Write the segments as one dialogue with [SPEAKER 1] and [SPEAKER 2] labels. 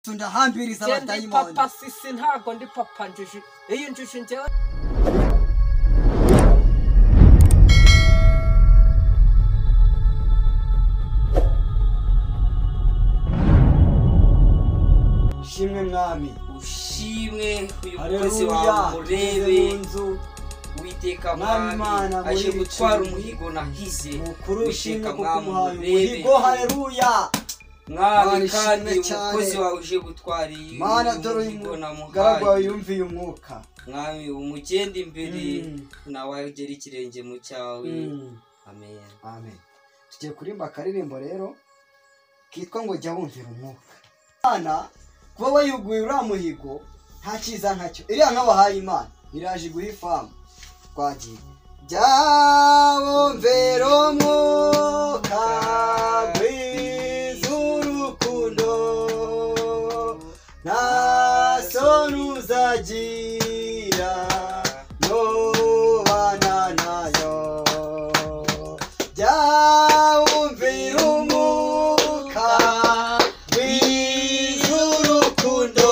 [SPEAKER 1] ndahambiriza abadayimoni
[SPEAKER 2] papa sisi ntago ndi papa njiji iyo njiji njyewe
[SPEAKER 1] shimwe mwami
[SPEAKER 3] ushimwe uyu mukozi wawe murebe Uwiteka mwami aje gutwara umuhigo nahize
[SPEAKER 1] ushimwe mwami umuhigo haleluya
[SPEAKER 3] mwami kandi umukozi wawe uje gutwara umuhigo
[SPEAKER 1] namuhaye yumviye umwuka
[SPEAKER 3] mwami umugende imbere nawe agera ikirenge mu cyawe amen
[SPEAKER 1] amen tugiye kurimba akaririmbo rero kitwa ngo jya wumvira umwuka Imana kuba bayuguye uriya muhigo nta cyiza nkacyo iriya nk'abahaye Imana iraje guha ifamu twagiye jya wumvira umwuka w'urukundo nta soni uzagira nubana nayo jya wumvira umwuka w'urukundo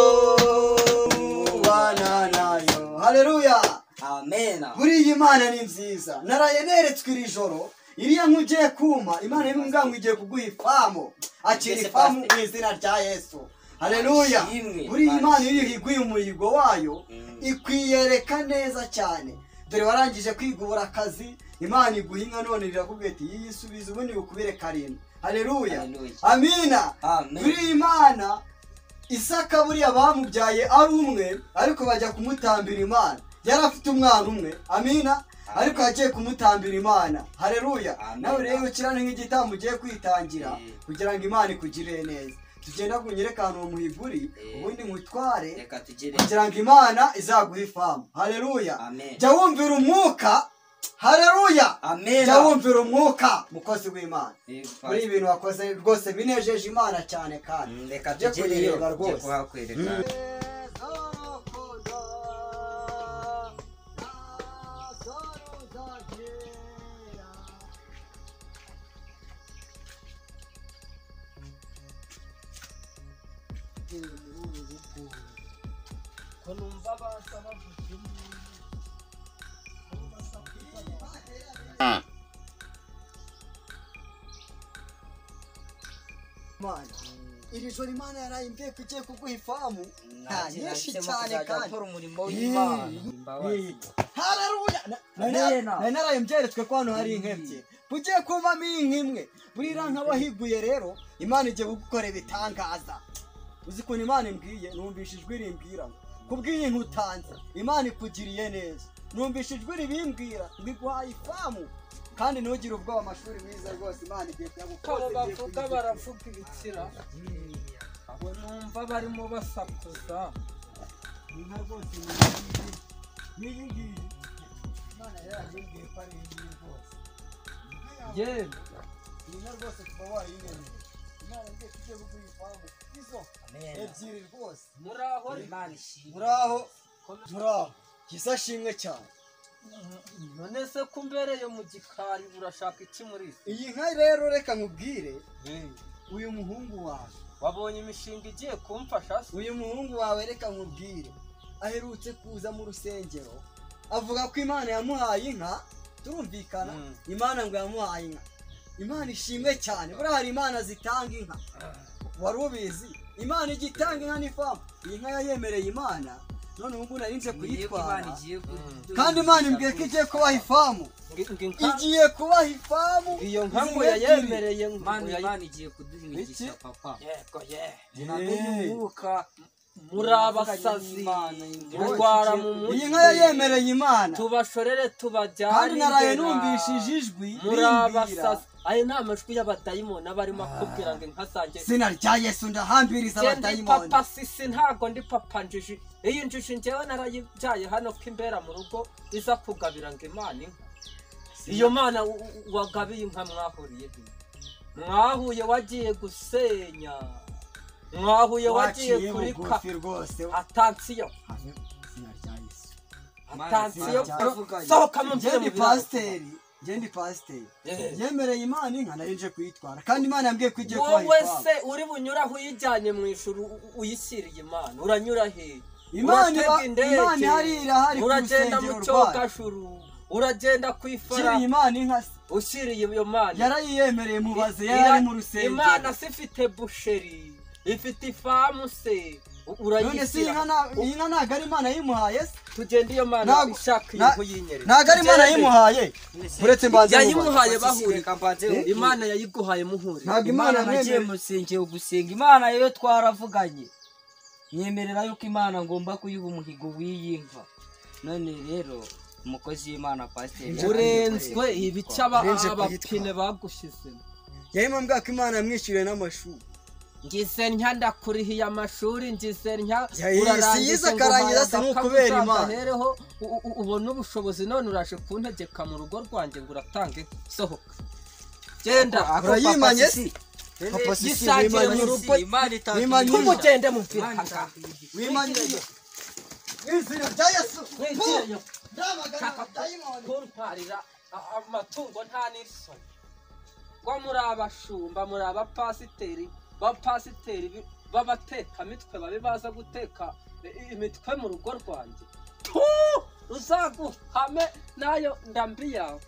[SPEAKER 1] nubana nayo haleluya
[SPEAKER 3] amen
[SPEAKER 1] buri Imana ni nziza naraye neretswe iri joro iriya nk'ugiye kuma Imana imbwa ngo igiye kuguha ifamu akira ifamu mu izina rya Yesu haleluya buri Imana iri higuye umuhigo wayo ikwiyereka neza cyane dore warangije kwigubura akazi Imana iguhinga none rirakubwira ati yisubiza ubundi bukubire karindwi haleluya amina buri Imana Isaka buriya bamubyaye ari umwe ariko bajya kumutambira Imana yari afite umwana umwe amina ariko yagiye kumutambira Imana haleluya nawe rero kirane nk'igitambo ugiye kwitangira kugira ngo Imana ikugirire neza tugenda kunyereka ahantu uwo muhiguri ubundi nkutware kugira ngo Imana izaguha ifamu haleluya jya wumvira umwuka haleluya jya wumvira umwuka mukozi w'Imana muri ibintu wakoze rwose binejeje Imana cyane kandi
[SPEAKER 3] reka tugere rwose
[SPEAKER 2] kunumva basa bavuga
[SPEAKER 1] Imana iri joro Imana yarayimbiye kugiye kuguha ifamu nta nyinshi cyane kandi
[SPEAKER 2] umurimo w'Imana
[SPEAKER 1] haleluya narayimbyeretswe ko hano hari inkebye ugiye kumvamo inka imwe burira nk'abahiguye rero Imana igiye kugukorera ibitangaza uzi ukuntu Imana imbwiye numvishe ijwi rimbwira kubw'iyi nka utanze Imana ikugiriye neza numvishe ijwi ribimbwira ngo iguhaye ifamu kandi ntugire ubwoba amashuri mwiza rwose Imana igiye kuyagukoza
[SPEAKER 2] bavuga baravuga ibitsira abo numva barimo basakuza
[SPEAKER 1] inka rwose n'iyi ngiyi Imana yaragiye ko ari iyi rwose
[SPEAKER 2] yewe
[SPEAKER 1] inka rwose kuba wayimenye Imana igiye kugiye kuguha ifamu izo ebyiri rwose muraho gisashimwe cyane
[SPEAKER 2] none se kumbereye mu gikari urashaka iki muri
[SPEAKER 1] iyi nka rero reka nkubwire uyu muhungu wawe
[SPEAKER 2] wabonye imishinga igiye kumfasha
[SPEAKER 1] uyu muhungu wawe reka nkubwire aherutse kuza mu rusengero avuga ko Imana yamuhaye inka turumvikana Imana ngo yamuhaye inka Imana ishimwe cyane buriya hari Imana zitanga inka wari ubizi Imana igitanga inka n'ifamu iyi nka yayemereye Imana none ubu narinze kuyitwara kandi Imana imbwiye ko igiye kubaha ifamu igiye kubaha ifamu
[SPEAKER 2] iyo nka ngo yayemereye
[SPEAKER 3] Imana igiye kuduha imigisha papa
[SPEAKER 2] yego umwuka muri abasazi murwara mu mutwe
[SPEAKER 1] iyi nka yayemereye Imana
[SPEAKER 2] tubashorere tubajyane
[SPEAKER 1] kandi naraye numvishije ijwi
[SPEAKER 2] muri abasazi ayo ni amajwi y'abadayimoni abarimo akubwira ngo inka zanjye
[SPEAKER 1] izina rya Yesu ndahambiriza abadayimoni
[SPEAKER 2] papa sisi ntago ndi papa njiji iyo njiji njyewe narayibyaye hano ko imbera mu rugo iza kugabira ngo Imana inka iyo Mana wagabiye inka mwahuriye mwahuye wagiye gusenya mwahuye wagiye kurika atansiyo
[SPEAKER 1] izina rya Yesu
[SPEAKER 2] atansiyo sohoka mu
[SPEAKER 1] pasiteri njye ndi pasiteri yemereye imana inka nari nje kuyitwara kandi imana yambwiye ko igiye
[SPEAKER 2] wowe se uri bunyuraho uyijyanye mu ijuru uyishyiriye imana uranyura he
[SPEAKER 1] imana hari irahari
[SPEAKER 2] uragenda mu cyogajuru uragenda ku
[SPEAKER 1] ifara imana inka
[SPEAKER 2] ushyiriye iyo mana
[SPEAKER 1] yarayiyemereye mubaze yari mu rusengero
[SPEAKER 2] imana se ifite busheri ifite ifamu se urayishyira
[SPEAKER 1] inka ntabwo ari imana yimuhaye se
[SPEAKER 2] tugenda iyo mana ishaka iyo yinyerera
[SPEAKER 1] ntabwo ari imana yimuhaye uretse mbanze
[SPEAKER 2] yayimuhaye bahuriye imana yayiguhaye muhuriye
[SPEAKER 3] ntabwo imana nagiye musengero gusenga imana yo twaravuganye nyemerera yuko imana ngomba kuyiha umuhigo w'iyinka none rero umukozi w'imana pasiteri
[SPEAKER 2] urenzwe ibice abapine bagushyizemo
[SPEAKER 1] yarimo mbwira ko imana yamwishyuriye n'amashuri
[SPEAKER 2] ngize ntya ndakurihiye amashuri ngize ntya
[SPEAKER 1] urarangiza akarangiza se n'ukubera imana
[SPEAKER 2] hereho ubona ubushobozi none uraje kuntegeka mu rugo rwanjye ngo uratange sohoka genda
[SPEAKER 1] urayimanye se
[SPEAKER 2] gisangiye mu rugo kumugende muvira
[SPEAKER 1] wimanye izina rya Yesu
[SPEAKER 2] kuntwarira amatungo nta n'isoni ngo muri abashumba muri abapasiteri b'abatekamitwe babe baza guteka imitwe mu rugo rwanjye uzaguhame nayo ndambi yawe